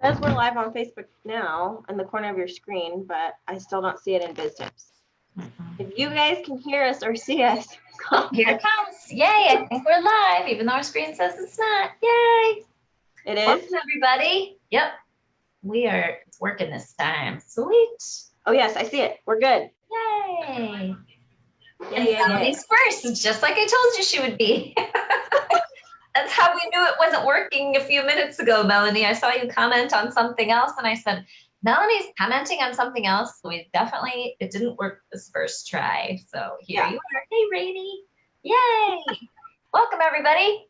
Says we're live on Facebook now in the corner of your screen, but I still don't see it in Biz Tips. If you guys can hear us or see us, here it comes. Yay, I think we're live, even though our screen says it's not. Yay. It is? Welcome, everybody. Yep, it's working this time. Sweet. Oh, yes, I see it. We're good. Yay. Yay. Melanie's first. It's just like I told you she would be. That's how we knew it wasn't working a few minutes ago, Melanie. I saw you comment on something else, and I said, Melanie's commenting on something else. So it didn't work this first try. So here you are. Hey, Rainy. Yay. Welcome, everybody.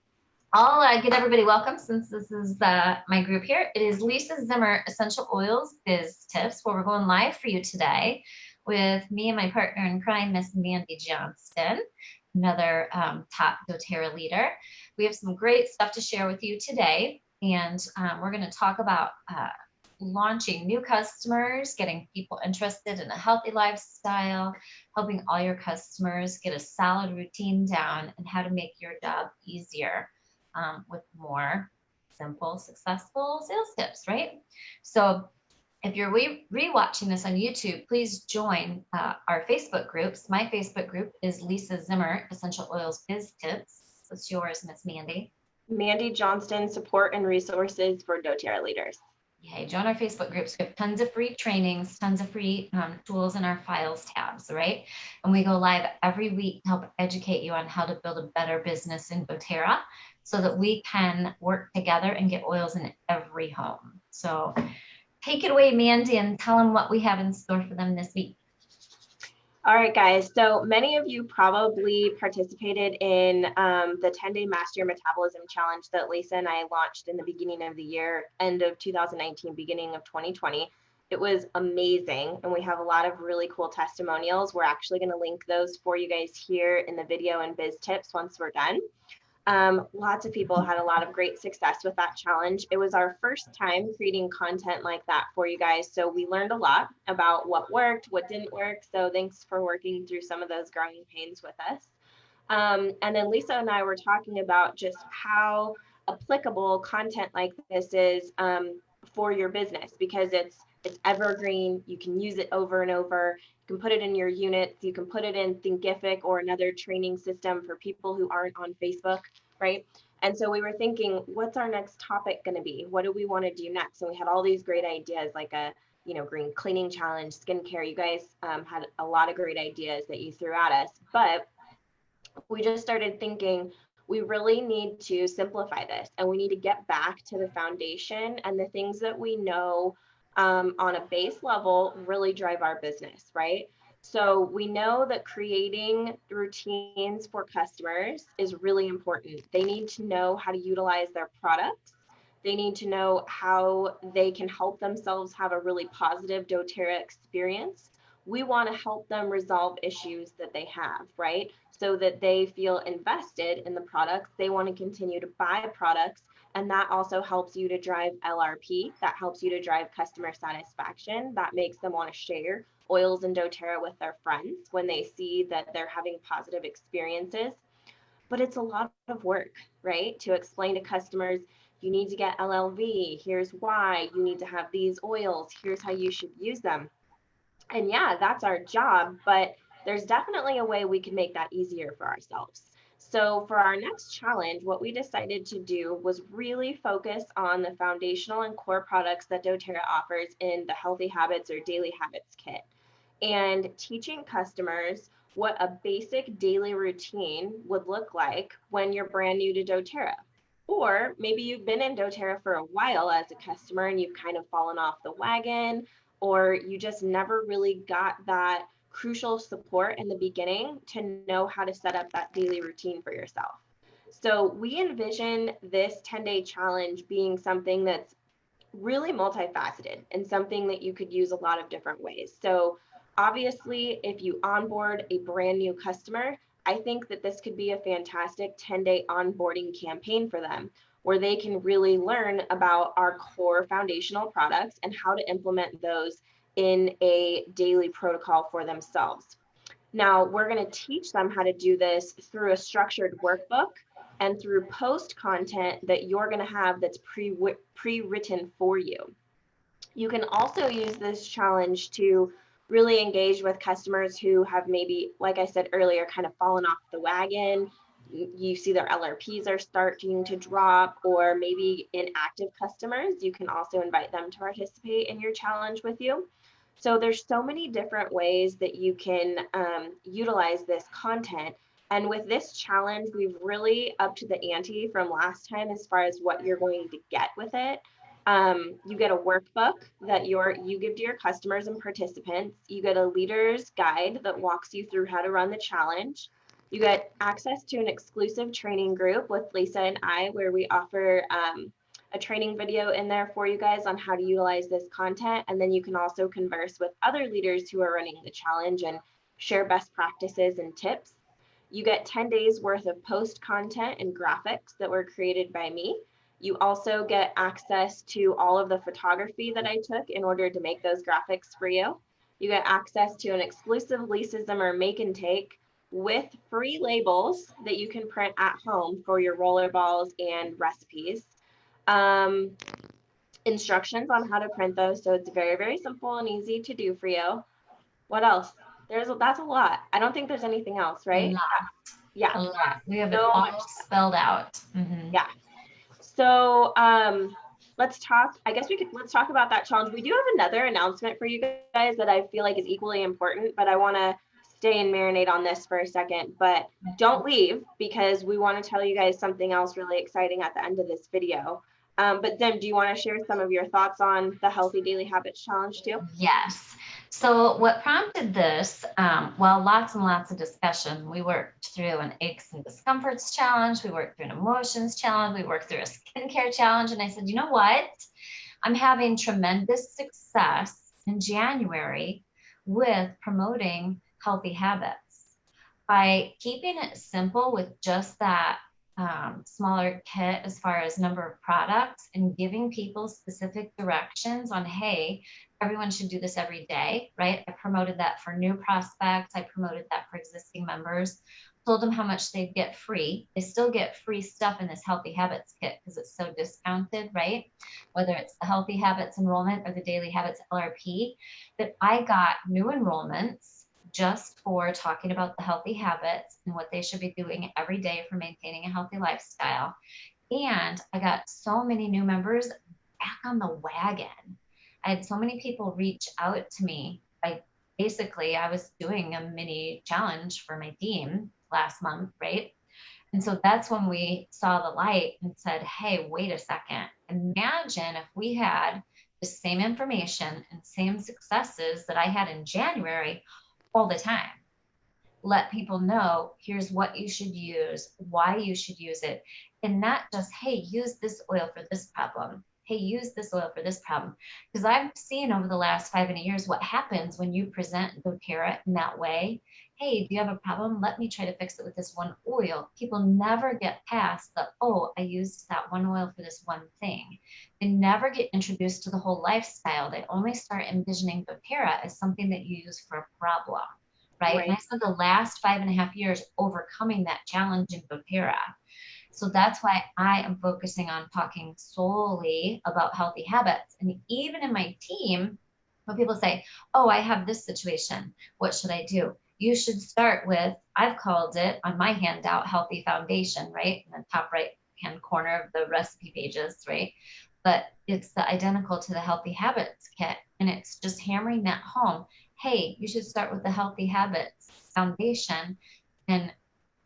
I'll get everybody welcome since this is my group here. It is Lisa Zimmer Essential Oils Biz Tips, where we're going live for you today with me and my partner in crime, Miss Mandi Johnston, another top doTERRA leader. We have some great stuff to share with you today, and we're going to talk about launching new customers, getting people interested in a healthy lifestyle, helping all your customers get a solid routine down, and how to make your job easier with more simple, successful sales tips, right? So if you're re-watching this on YouTube, please join our Facebook groups. My Facebook group is Lisa Zimmer Essential Oils Biz Tips. What's yours, Miss Mandi? Mandi Johnston, Support and Resources for doTERRA Leaders. Yay, join our Facebook groups. We have tons of free trainings, tons of free tools in our files tabs, right? And we go live every week to help educate you on how to build a better business in doTERRA so that we can work together and get oils in every home. So take it away, Mandi, and tell them what we have in store for them this week. All right, guys. So many of you probably participated in the 10-day Master Your Metabolism Challenge that Lisa and I launched in the beginning of the year, end of 2019, beginning of 2020. It was amazing, and we have a lot of really cool testimonials. We're actually going to link those for you guys here in the video and Biz Tips once we're done. Lots of people had a lot of great success with that challenge. It was our first time creating content like that for you guys. So we learned a lot about what worked, what didn't work. So thanks for working through some of those growing pains with us. And then Lisa and I were talking about just how applicable content like this is for your business, because it's evergreen. You can use it over and over. You can put it in your units. You can put it in Thinkific or another training system for people who aren't on Facebook, right? And so we were thinking, what's our next topic going to be? What do we want to do next? And we had all these great ideas, like a green cleaning challenge, skincare. You guys had a lot of great ideas that you threw at us, but we just started thinking, we really need to simplify this, and we need to get back to the foundation and the things that we know on a base level really drive our business, right? So we know that creating routines for customers is really important. They need to know how to utilize their products. They need to know how they can help themselves have a really positive doTERRA experience. We want to help them resolve issues that they have, right? So that they feel invested in the products. They want to continue to buy products. And that also helps you to drive LRP. That helps you to drive customer satisfaction. That makes them want to share oils and doTERRA with their friends when they see that they're having positive experiences. But it's a lot of work, right? To explain to customers, you need to get LLV. Here's why. You need to have these oils. Here's how you should use them. And yeah, that's our job, but there's definitely a way we can make that easier for ourselves. So for our next challenge, what we decided to do was really focus on the foundational and core products that doTERRA offers in the Healthy Habits or Daily Habits kit, and teaching customers what a basic daily routine would look like when you're brand new to doTERRA. Or maybe you've been in doTERRA for a while as a customer and you've kind of fallen off the wagon, or you just never really got that crucial support in the beginning to know how to set up that daily routine for yourself. So we envision this 10-day challenge being something that's really multifaceted and something that you could use a lot of different ways. So obviously, if you onboard a brand new customer, I think that this could be a fantastic 10-day onboarding campaign for them, where they can really learn about our core foundational products and how to implement those in a daily protocol for themselves. Now, we're going to teach them how to do this through a structured workbook and through post content that you're going to have that's pre-written for you. You can also use this challenge to really engage with customers who have maybe, like I said earlier, kind of fallen off the wagon. You see their LRPs are starting to drop, or maybe inactive customers. You can also invite them to participate in your challenge with you. So there's so many different ways that you can utilize this content. And with this challenge, we've really upped the ante from last time as far as what you're going to get with it. You get a workbook that you give to your customers and participants. You get a leader's guide that walks you through how to run the challenge. You get access to an exclusive training group with Lisa and I, where we offer a training video in there for you guys on how to utilize this content. And then you can also converse with other leaders who are running the challenge and share best practices and tips. You get 10 days worth of post content and graphics that were created by me. You also get access to all of the photography that I took in order to make those graphics for you. You get access to an exclusive Lisa Zimmer make and take with free labels that you can print at home for your roller balls and recipes. Instructions on how to print those, so it's very, very simple and easy to do for you. What else? That's a lot. I don't think there's anything else, right? Yeah. A lot. We have it all spelled out. Mm-hmm. Yeah. So let's talk about that challenge. We do have another announcement for you guys that I feel like is equally important, but I want to stay and marinate on this for a second. But don't leave, because we want to tell you guys something else really exciting at the end of this video. But Zim, do you want to share some of your thoughts on the Healthy Daily Habits Challenge too? Yes. So what prompted this, well, lots and lots of discussion. We worked through an aches and discomforts challenge. We worked through an emotions challenge. We worked through a skincare challenge. And I said, you know what? I'm having tremendous success in January with promoting healthy habits by keeping it simple with just that smaller kit as far as number of products, and giving people specific directions on, hey, everyone should do this every day, right? I promoted that for new prospects. I promoted that for existing members, told them how much they'd get free. They still get free stuff in this Healthy Habits kit because it's so discounted, right? Whether it's the Healthy Habits enrollment or the Daily Habits LRP, that I got new enrollments just for talking about the healthy habits and what they should be doing every day for maintaining a healthy lifestyle. And I got so many new members back on the wagon. I had so many people reach out to me. I was doing a mini challenge for my team last month, right? And so that's when we saw the light and said, hey, wait a second. Imagine if we had the same information and same successes that I had in January all the time. Let people know, here's what you should use, why you should use it. And not just, hey, use this oil for this problem. Hey, use this oil for this problem. Because I've seen over the last 5 years what happens when you present doTERRA in that way. Hey, do you have a problem? Let me try to fix it with this one oil. People never get past the, oh, I used that one oil for this one thing. They never get introduced to the whole lifestyle. They only start envisioning doTERRA as something that you use for a problem, right? And I spent the last 5.5 years overcoming that challenge in doTERRA. So that's why I am focusing on talking solely about healthy habits. And even in my team, when people say, oh, I have this situation, what should I do? You should start with, I've called it on my handout, Healthy Foundation, right? In the top right hand corner of the recipe pages, right? But it's the identical to the Healthy Habits kit. And it's just hammering that home. Hey, you should start with the Healthy Habits Foundation and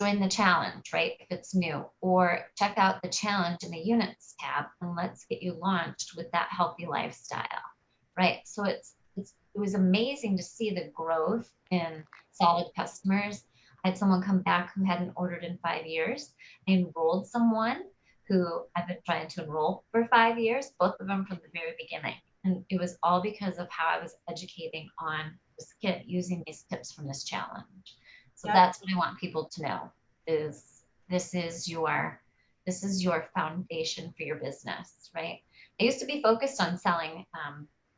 join the challenge, right? If it's new, or check out the challenge in the units tab and let's get you launched with that healthy lifestyle, right? So it was amazing to see the growth in solid customers. I had someone come back who hadn't ordered in 5 years. I enrolled someone who I've been trying to enroll for 5 years, both of them from the very beginning. And it was all because of how I was educating on this kit using these tips from this challenge. So that's what I want people to know, is this is your foundation for your business, right? I used to be focused on selling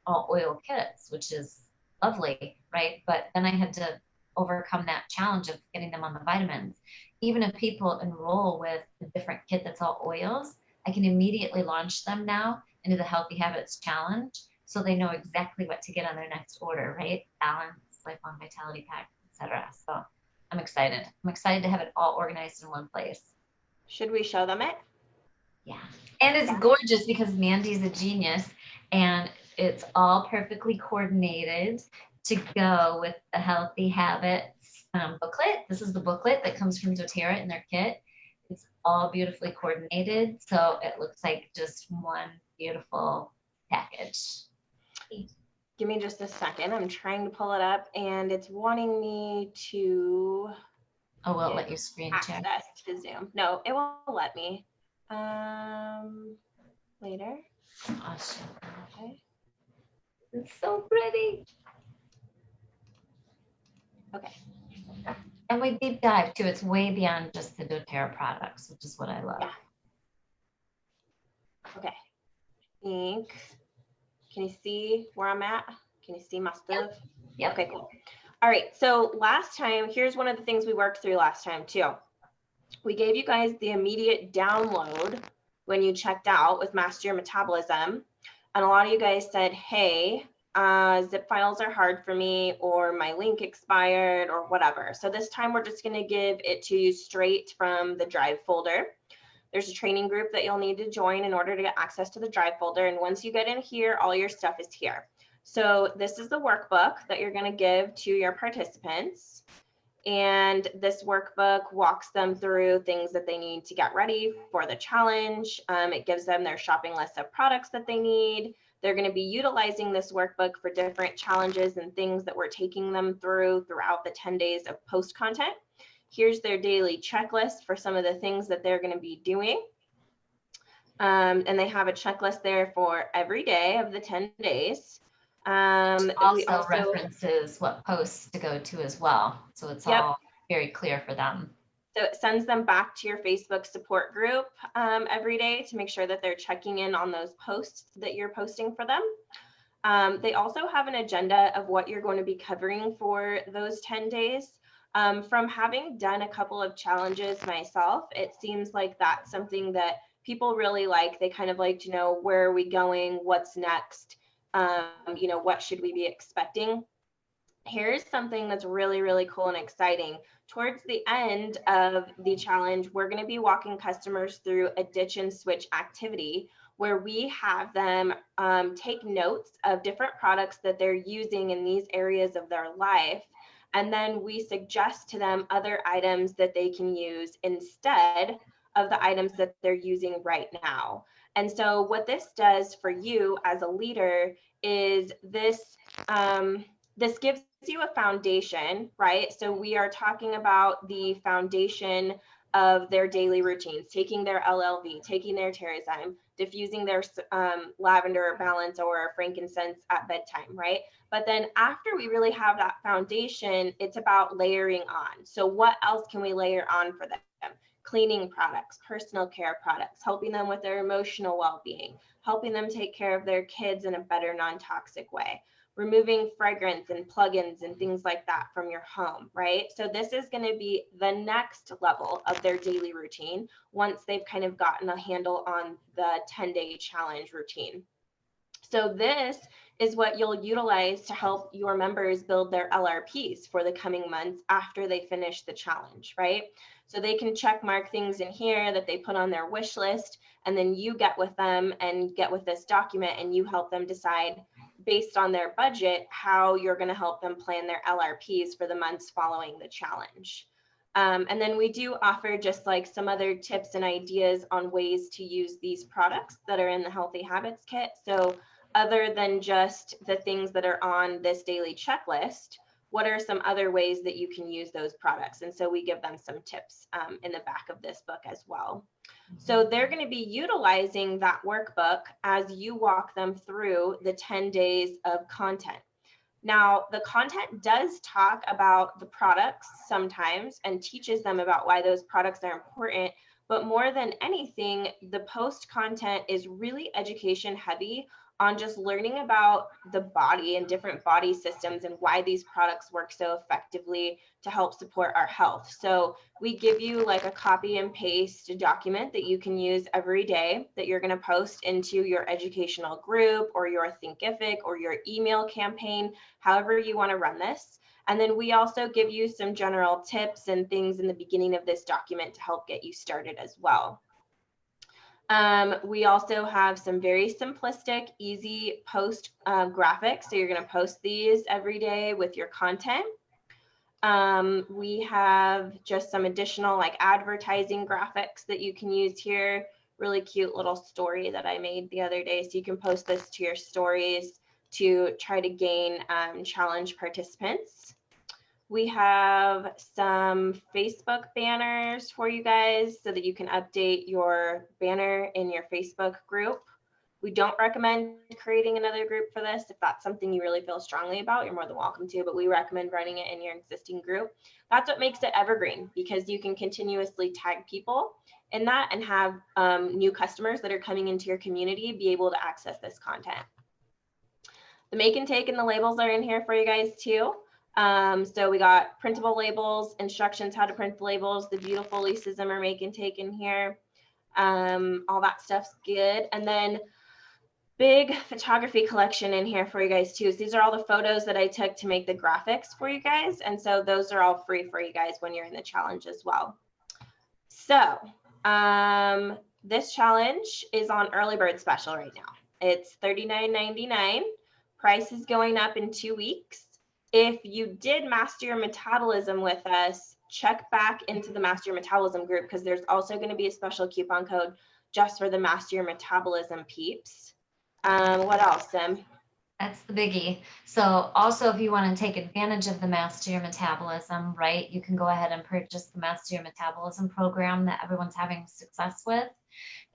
all oil kits, which is lovely, right? But then I had to overcome that challenge of getting them on the vitamins. Even if people enroll with a different kit that's all oils, I can immediately launch them now into the Healthy Habits Challenge so they know exactly what to get on their next order, right? Balance, lifelong vitality pack, etc. So I'm excited. I'm excited to have it all organized in one place. Should we show them it? Yeah. And it's gorgeous because Mandi's a genius and it's all perfectly coordinated to go with the Healthy Habits booklet. This is the booklet that comes from doTERRA in their kit. It's all beautifully coordinated. So it looks like just one beautiful package. Give me just a second. I'm trying to pull it up and it's wanting me to. Oh, will it let you screen check? Access to Zoom. No, it won't let me. Later. Awesome. Okay. It's so pretty. Okay. And we deep dive too. It's way beyond just the doTERRA products, which is what I love. Yeah. Okay. I think, can you see where I'm at? Can you see my stuff? Yep. Okay, cool. All right, so last time, here's one of the things we worked through last time too. We gave you guys the immediate download when you checked out with Master Your Metabolism. And a lot of you guys said, hey, zip files are hard for me, or my link expired, or whatever. So this time we're just gonna give it to you straight from the Drive folder. There's a training group that you'll need to join in order to get access to the Drive folder. And once you get in here, all your stuff is here. So this is the workbook that you're gonna give to your participants. And this workbook walks them through things that they need to get ready for the challenge. It gives them their shopping list of products that they need. They're going to be utilizing this workbook for different challenges and things that we're taking them throughout the 10 days of post content. Here's their daily checklist for some of the things that they're going to be doing. And they have a checklist there for every day of the 10 days. We also references what posts to go to as well. So it's all very clear for them. So it sends them back to your Facebook support group every day to make sure that they're checking in on those posts that you're posting for them. They also have an agenda of what you're going to be covering for those 10 days. From having done a couple of challenges myself, it seems like that's something that people really like. They kind of like to know, where are we going? What's next? You know, what should we be expecting? Here's something that's really, really cool and exciting. Towards the end of the challenge, we're going to be walking customers through a ditch and switch activity where we have them take notes of different products that they're using in these areas of their life. And then we suggest to them other items that they can use instead of the items that they're using right now. And so what this does for you as a leader is this gives you a foundation, right? So we are talking about the foundation of their daily routines, taking their LLV, taking their Terrazyme, diffusing their lavender balance or frankincense at bedtime, right? But then after we really have that foundation, it's about layering on. So what else can we layer on for them? Cleaning products, personal care products, helping them with their emotional well-being, helping them take care of their kids in a better non-toxic way, removing fragrance and plugins and things like that from your home, right? So this is going to be the next level of their daily routine once they've kind of gotten a handle on the 10-day challenge routine. So this is what you'll utilize to help your members build their LRPs for the coming months after they finish the challenge, right? So they can check mark things in here that they put on their wish list, and then you get with them and get with this document and you help them decide based on their budget how you're going to help them plan their LRPs for the months following the challenge. And then we do offer just like some other tips and ideas on ways to use these products that are in the Healthy Habits Kit. So other than just the things that are on this daily checklist, what are some other ways that you can use those products? And so we give them some tips in the back of this book as well. So they're going to be utilizing that workbook as you walk them through the 10 days of content. Now, the content does talk about the products sometimes and teaches them about why those products are important, but more than anything, the post content is really education heavy on just learning about the body and different body systems and why these products work so effectively to help support our health. So we give you like a copy and paste document that you can use every day that you're going to post into your educational group or your Thinkific or your email campaign, however you want to run this. And then we also give you some general tips and things in the beginning of this document to help get you started as well. We also have some very simplistic, easy post graphics. So you're going to post these every day with your content. We have just some additional like advertising graphics that you can use here. Really cute little story that I made the other day. So you can post this to your stories to try to gain challenge participants. We have some Facebook banners for you guys so that you can update your banner in your Facebook group. We don't recommend creating another group for this. If that's something you really feel strongly about, you're more than welcome to, but we recommend running it in your existing group. That's what makes it evergreen, because you can continuously tag people in that and have new customers that are coming into your community be able to access this content. The make and take and the labels are in here for you guys too. So we got printable labels, instructions how to print the labels, the beautiful Lisa Zimmer make and take in here. All that stuff's good. And then big photography collection in here for you guys too. So these are all the photos that I took to make the graphics for you guys. And so those are all free for you guys when you're in the challenge as well. So this challenge is on early bird special right now. It's $39.99. Price is going up in 2 weeks. If you did Master Your Metabolism with us, check back into the Master Your Metabolism group, because there's also going to be a special coupon code just for the Master Your Metabolism peeps. What else, Sim? That's the biggie. So also, if you want to take advantage of the Master Your Metabolism, right, you can go ahead and purchase the Master Your Metabolism program that everyone's having success with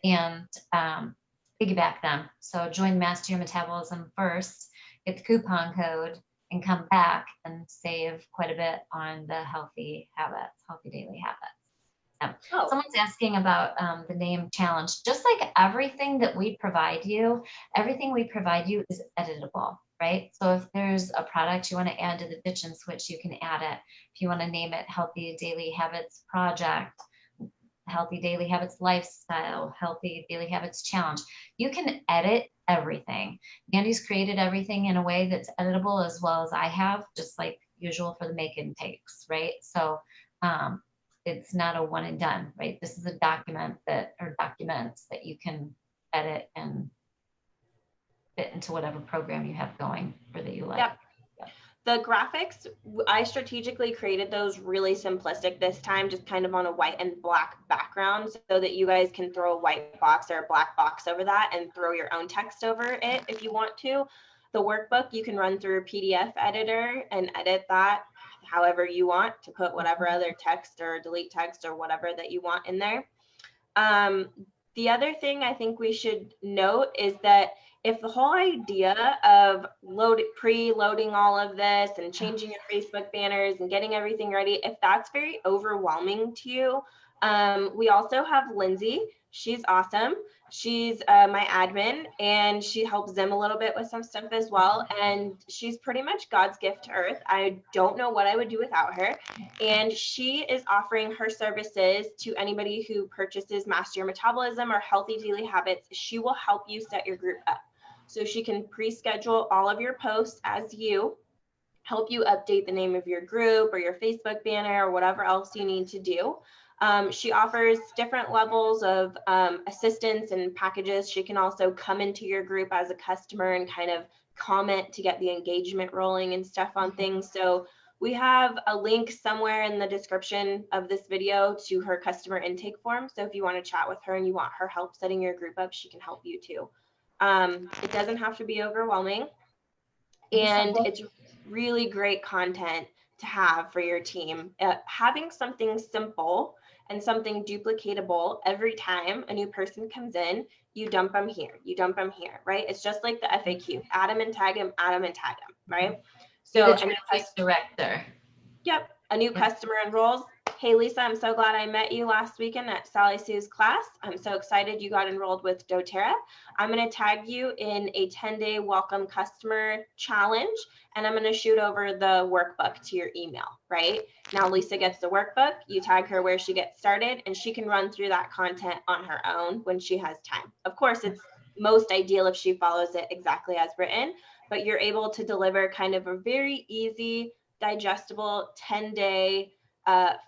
and piggyback them. So join Master Your Metabolism first, get the coupon code, and come back and save quite a bit on the healthy habits, healthy daily habits. Someone's asking about the name challenge. Just like everything that we provide you, everything we provide you is editable, right? So if there's a product you want to add to the ditch and switch, you can add it. If you want to name it Healthy Daily Habits Project, Healthy Daily Habits Lifestyle, Healthy Daily Habits Challenge, you can edit everything. Mandi's created everything in a way that's editable, as well as I have, just like usual for the make and takes, right? So it's not a one and done, right? This is a document that, or documents that you can edit and fit into whatever program you have going or that you like. Yep. The graphics, I strategically created those really simplistic this time, just kind of on a white and black background, so that you guys can throw a white box or a black box over that and throw your own text over it if you want to. The workbook you can run through a PDF editor and edit that however you want to put whatever other text or delete text or whatever that you want in there. The other thing I think we should note is that if the whole idea of pre-loading all of this and changing your Facebook banners and getting everything ready, if that's very overwhelming to you, we also have Lindsay. She's awesome. She's my admin, and she helps Zim a little bit with some stuff as well. And she's pretty much God's gift to earth. I don't know what I would do without her. And she is offering her services to anybody who purchases Master Your Metabolism or Healthy Daily Habits. She will help you set your group up. So she can pre-schedule all of your posts as you, help you update the name of your group or your Facebook banner or whatever else you need to do. She offers different levels of assistance and packages. She can also come into your group as a customer and kind of comment to get the engagement rolling and stuff on things. So we have a link somewhere in the description of this video to her customer intake form. So if you want to chat with her and you want her help setting your group up, she can help you too. It doesn't have to be overwhelming, and it's really great content to have for your team. Having something simple and something duplicatable every time a new person comes in, you dump them here, you dump them here, right? It's just like the FAQ, add them and tag them, add them and tag them, right? So the director. Yep, a new customer enrolls, Hey, Lisa, I'm so glad I met you last weekend at Sally Sue's class. I'm so excited you got enrolled with doTERRA. I'm going to tag you in a 10-day welcome customer challenge, and I'm going to shoot over the workbook to your email, right? Now, Lisa gets the workbook, you tag her where she gets started, and she can run through that content on her own when she has time. Of course, it's most ideal if she follows it exactly as written, but you're able to deliver kind of a very easy, digestible 10-day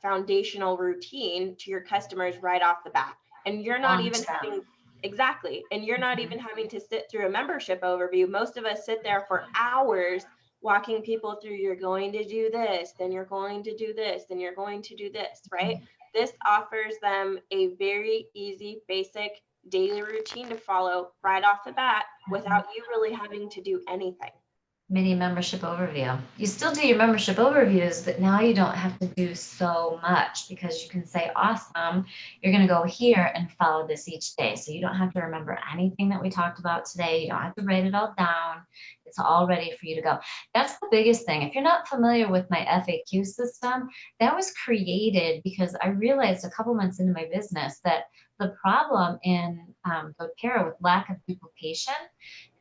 foundational routine to your customers right off the bat. And you're not even having, exactly, and you're not even having to sit through a membership overview. Most of us sit there for hours walking people through, you're going to do this, then you're going to do this, then you're going to do this, right? This offers them a very easy, basic daily routine to follow right off the bat without you really having to do anything. Mini membership overview. You still do your membership overviews, but now you don't have to do so much because you can say, awesome, you're going to go here and follow this each day. So you don't have to remember anything that we talked about today. You don't have to write it all down. It's all ready for you to go. That's the biggest thing. If you're not familiar with my FAQ system, that was created because I realized a couple months into my business that the problem in doTERRA with lack of duplication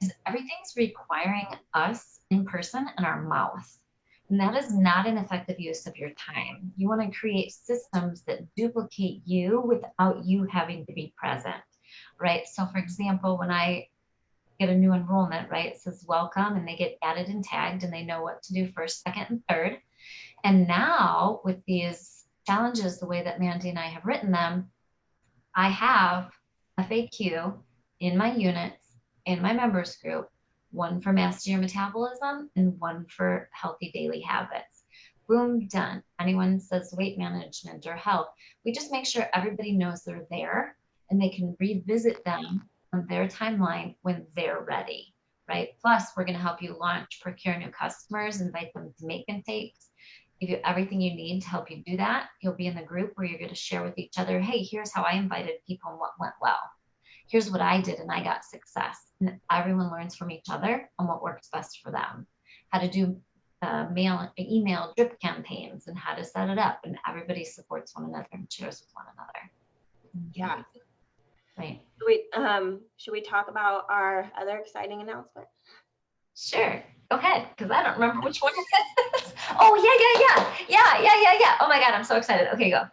is everything's requiring us in person and our mouth. And that is not an effective use of your time. You want to create systems that duplicate you without you having to be present, right? So for example, when I get a new enrollment, right, it says welcome and they get added and tagged and they know what to do first, second, and third. And now with these challenges, the way that Mandi and I have written them, I have FAQ in my units, in my members group, one for master your metabolism and one for healthy daily habits. Boom, done. Anyone says weight management or health, we just make sure everybody knows they're there and they can revisit them on their timeline when they're ready, right? Plus, we're going to help you launch, procure new customers, invite them to make intakes, give you everything you need to help you do that. You'll be in the group where you're going to share with each other, hey, here's how I invited people and what went well. Here's what I did and I got success. And everyone learns from each other on what works best for them. How to do email drip campaigns and how to set it up. And everybody supports one another and shares with one another. Yeah. Right. Should we talk about our other exciting announcement? Sure. Go ahead, because I don't remember which one it is. Oh, yeah. Oh my God, I'm so excited. Okay, go.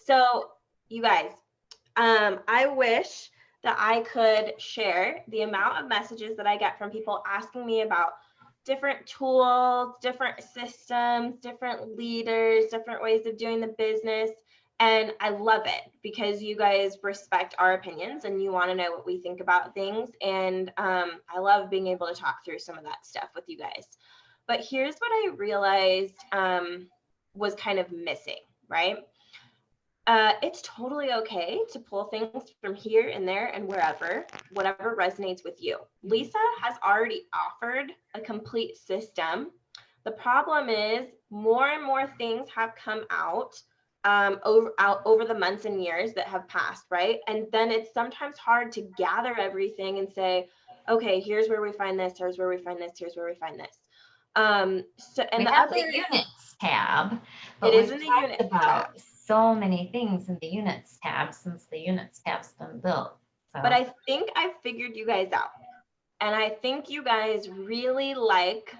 So you guys, I wish that I could share the amount of messages that I get from people asking me about different tools, different systems, different leaders, different ways of doing the business. And I love it because you guys respect our opinions and you want to know what we think about things. And I love being able to talk through some of that stuff with you guys. But here's what I realized was kind of missing, right? It's totally okay to pull things from here and there and wherever, whatever resonates with you. Lisa has already offered a complete system. The problem is more and more things have come out over the months and years that have passed, right? And then it's sometimes hard to gather everything and say, okay, here's where we find this, here's where we find this, here's where we find this. So and we the have other the units tab, but it is in the units about tab. So many things in the units tab since the units tab's been built. So. But I think I figured you guys out. And I think you guys really like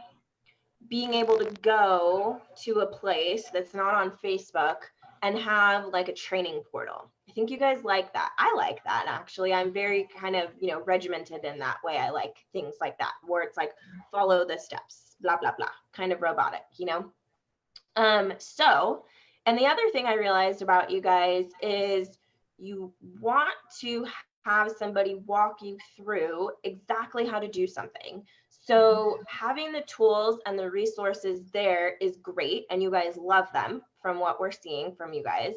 being able to go to a place that's not on Facebook and have like a training portal. I think you guys like that. I like that actually. I'm very kind of, regimented in that way. I like things like that where it's like follow the steps, blah, blah, blah, kind of robotic, And the other thing I realized about you guys is you want to have somebody walk you through exactly how to do something. So having the tools and the resources there is great, and you guys love them from what we're seeing from you guys.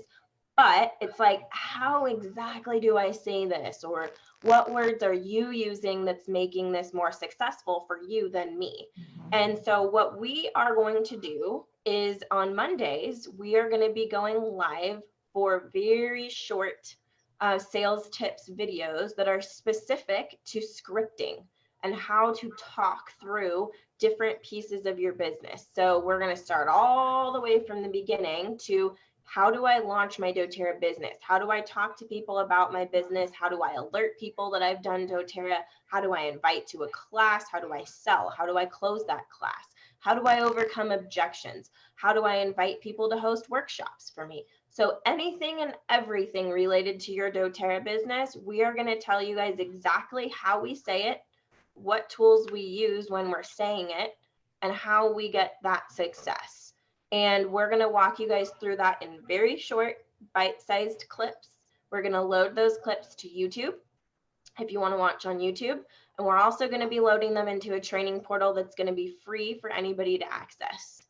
But it's like, how exactly do I say this? Or what words are you using that's making this more successful for you than me? And so what we are going to do is on Mondays, we are going to be going live for very short sales tips videos that are specific to scripting and how to talk through different pieces of your business. So we're going to start all the way from the beginning to How do I launch my doTERRA business? How do I talk to people about my business? How do I alert people that I've done doTERRA? How do I invite to a class? How do I sell? How do I close that class? How do I overcome objections? How do I invite people to host workshops for me? So anything and everything related to your doTERRA business, we are going to tell you guys exactly how we say it, what tools we use when we're saying it, and how we get that success. And we're going to walk you guys through that in very short, bite-sized clips. We're going to load those clips to YouTube if you want to watch on YouTube. And we're also going to be loading them into a training portal that's going to be free for anybody to access,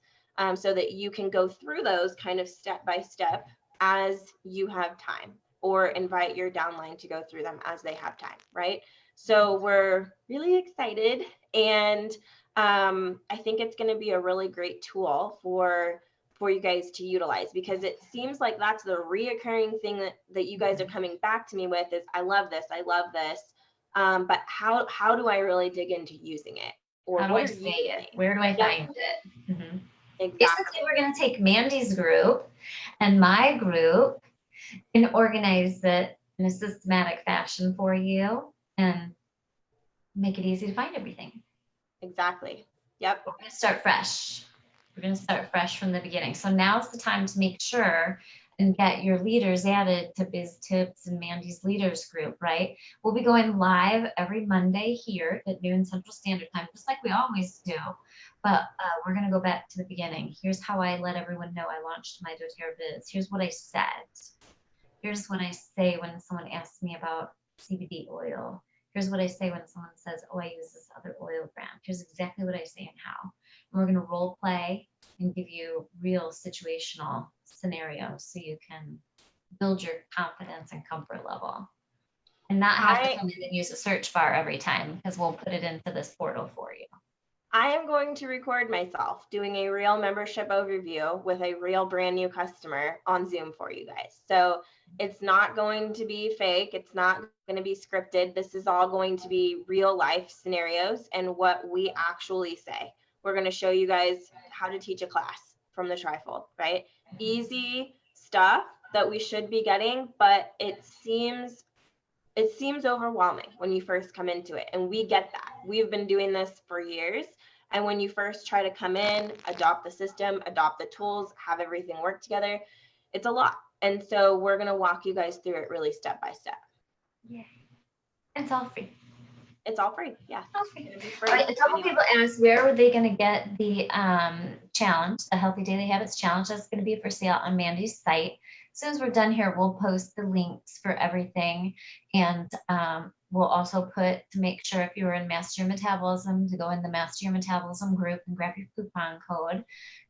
so that you can go through those kind of step by step as you have time, or invite your downline to go through them as they have time, right? So we're really excited, and I think it's going to be a really great tool for you guys to utilize, because it seems like that's the reoccurring thing that you guys are coming back to me with is, I love this, but how do I really dig into using it? Or how do I say it? Where do I find it? Mm-hmm. Exactly. Basically, we're going to take Mandi's group and my group and organize it in a systematic fashion for you and make it easy to find everything. Exactly. Yep. We're going to start fresh. We're going to start fresh from the beginning. So now's the time to make sure and get your leaders added to Biz Tips and Mandi's leaders group, right? We'll be going live every Monday here at noon Central Standard Time, just like we always do. But we're going to go back to the beginning. Here's how I let everyone know I launched my doTERRA Biz. Here's what I said. Here's what I say when someone asks me about CBD oil. Here's what I say when someone says, oh, I use this other oil brand. Here's exactly what I say and how. And we're going to role play and give you real situational scenarios so you can build your confidence and comfort level. And not have to come in and use a search bar every time, because we'll put it into this portal for you. I am going to record myself doing a real membership overview with a real brand new customer on Zoom for you guys. So it's not going to be fake. It's not going to be scripted. This is all going to be real life scenarios and what we actually say. We're going to show you guys how to teach a class from the trifold, right? Easy stuff that we should be getting, but it seems overwhelming when you first come into it. And we get that. We've been doing this for years. And when you first try to come in, adopt the system, adopt the tools, have everything work together, it's a lot. And so we're going to walk you guys through it really step by step. Yeah. It's all free. It's all free. Yeah. All free. All right, a couple people asked, where were they going to get the challenge, the Healthy Daily Habits Challenge? That's going to be for sale on Mandi's site. As soon as we're done here, we'll post the links for everything. And we'll also put, to make sure if you were in Master Your Metabolism, to go in the Master Your Metabolism group and grab your coupon code,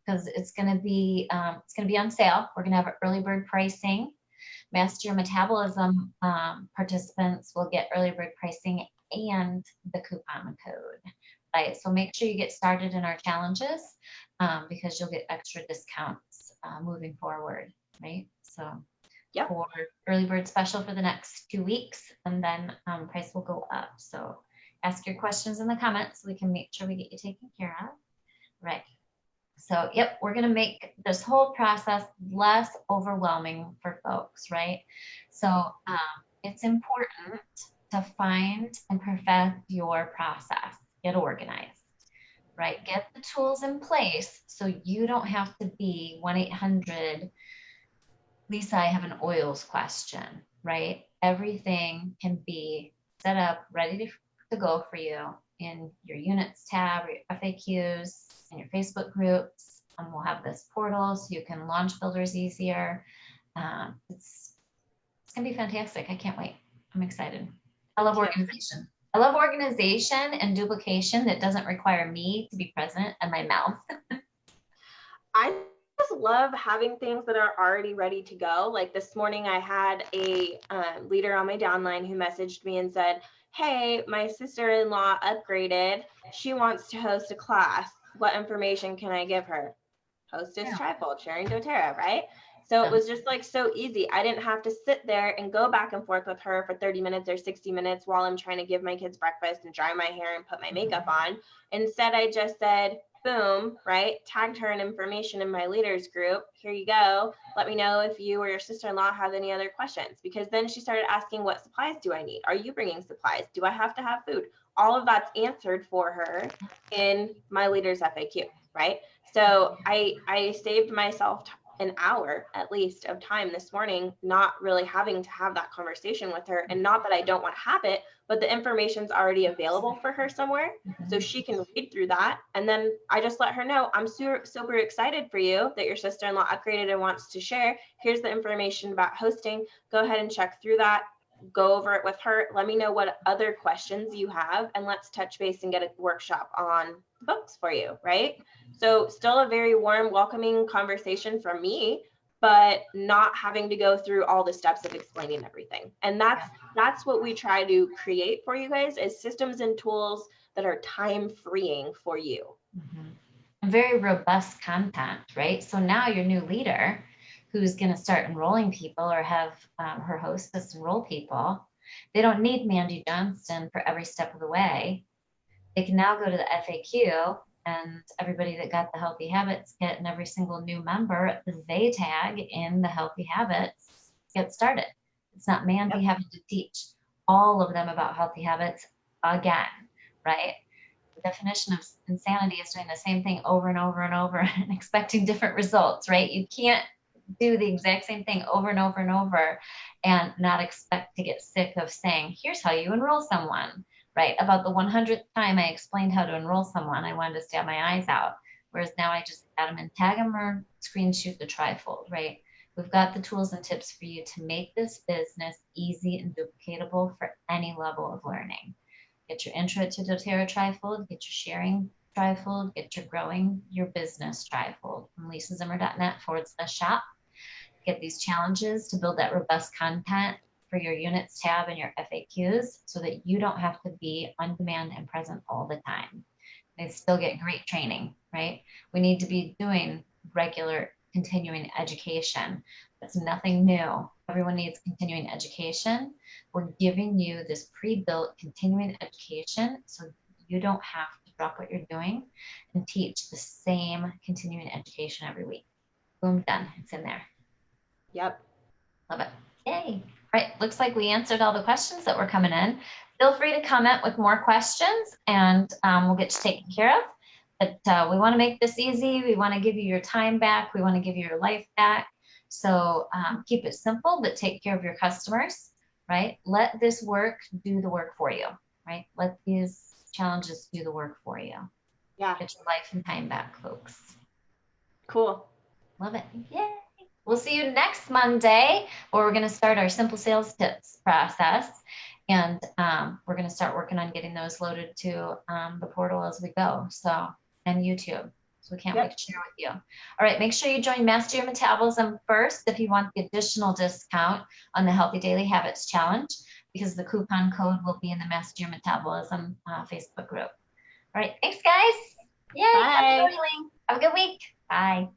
because it's going to be on sale. We're going to have early bird pricing. Master Your Metabolism participants will get early bird pricing and the coupon code, right? So make sure you get started in our challenges, because you'll get extra discounts moving forward, right? So yep. For early bird special for the next 2 weeks, and then price will go up. So ask your questions in the comments so we can make sure we get you taken care of, right? So yep, we're going to make this whole process less overwhelming for folks, right? So it's important to find and perfect your process, get organized, right? Get the tools in place so you don't have to be 1-800, Lisa, I have an oils question, right? Everything can be set up, ready to go for you in your units tab, or your FAQs, and your Facebook groups. We'll have this portal so you can launch builders easier. It's going to be fantastic. I can't wait. I'm excited. I love organization. I love organization and duplication that doesn't require me to be present and my mouth. I just love having things that are already ready to go. Like this morning, I had a leader on my downline who messaged me and said, hey, my sister-in-law upgraded. She wants to host a class. What information can I give her? Hostess trifold, sharing doTERRA, right? So it was just like so easy. I didn't have to sit there and go back and forth with her for 30 minutes or 60 minutes while I'm trying to give my kids breakfast and dry my hair and put my makeup on. Instead, I just said, boom, right? Tagged her in information in my leaders group. Here you go. Let me know if you or your sister-in-law have any other questions. Because then she started asking, what supplies do I need? Are you bringing supplies? Do I have to have food? All of that's answered for her in my leaders FAQ, right? So I saved myself an hour at least of time this morning, not really having to have that conversation with her. And not that I don't want to have it, but the information's already available for her somewhere. So she can read through that. And then I just let her know, I'm super excited for you that your sister-in-law upgraded and wants to share. Here's the information about hosting. Go ahead and check through that. Go over it with her. Let me know what other questions you have, and let's touch base and get a workshop on books for you, right? So still a very warm, welcoming conversation from me, but not having to go through all the steps of explaining everything. And that's what we try to create for you guys, is systems and tools that are time freeing for you. Very robust content, right? So now your new leader who's going to start enrolling people or have her hostess enroll people, they don't need Mandi Johnston for every step of the way. They can now go to the FAQ, and everybody that got the Healthy Habits Kit and every single new member, they tag in the Healthy Habits, get started. It's not Mandi having to teach all of them about healthy habits again, right? The definition of insanity is doing the same thing over and over and over and expecting different results, right? You can't do the exact same thing over and over and over and not expect to get sick of saying, here's how you enroll someone, right? About the 100th time I explained how to enroll someone, I wanted to stab my eyes out. Whereas now I just add them and tag them or screen shoot the trifold, right? We've got the tools and tips for you to make this business easy and duplicatable for any level of learning. Get your intro to doTERRA trifold, get your sharing trifold, get your growing your business trifold from lisazimmer.net/shop. Get these challenges to build that robust content for your units tab and your FAQs so that you don't have to be on demand and present all the time. They still get great training, right? We need to be doing regular continuing education. That's nothing new. Everyone needs continuing education. We're giving you this pre-built continuing education so you don't have to drop what you're doing and teach the same continuing education every week. Boom, done. It's in there. Yep. Love it. Yay. All right. Looks like we answered all the questions that were coming in. Feel free to comment with more questions and we'll get you taken care of. But we want to make this easy. We want to give you your time back. We want to give you your life back. So keep it simple, but take care of your customers, right? Let this work do the work for you, right? Let these challenges do the work for you. Yeah. Get your life and time back, folks. Cool. Love it. Yay. We'll see you next Monday, where we're going to start our simple sales tips process. And we're going to start working on getting those loaded to the portal as we go. So, and YouTube. So we can't wait to share with you. All right. Make sure you join Master Your Metabolism first if you want the additional discount on the Healthy Daily Habits Challenge, because the coupon code will be in the Master Your Metabolism Facebook group. All right. Thanks, guys. Yay. Bye. Have a good week. Bye.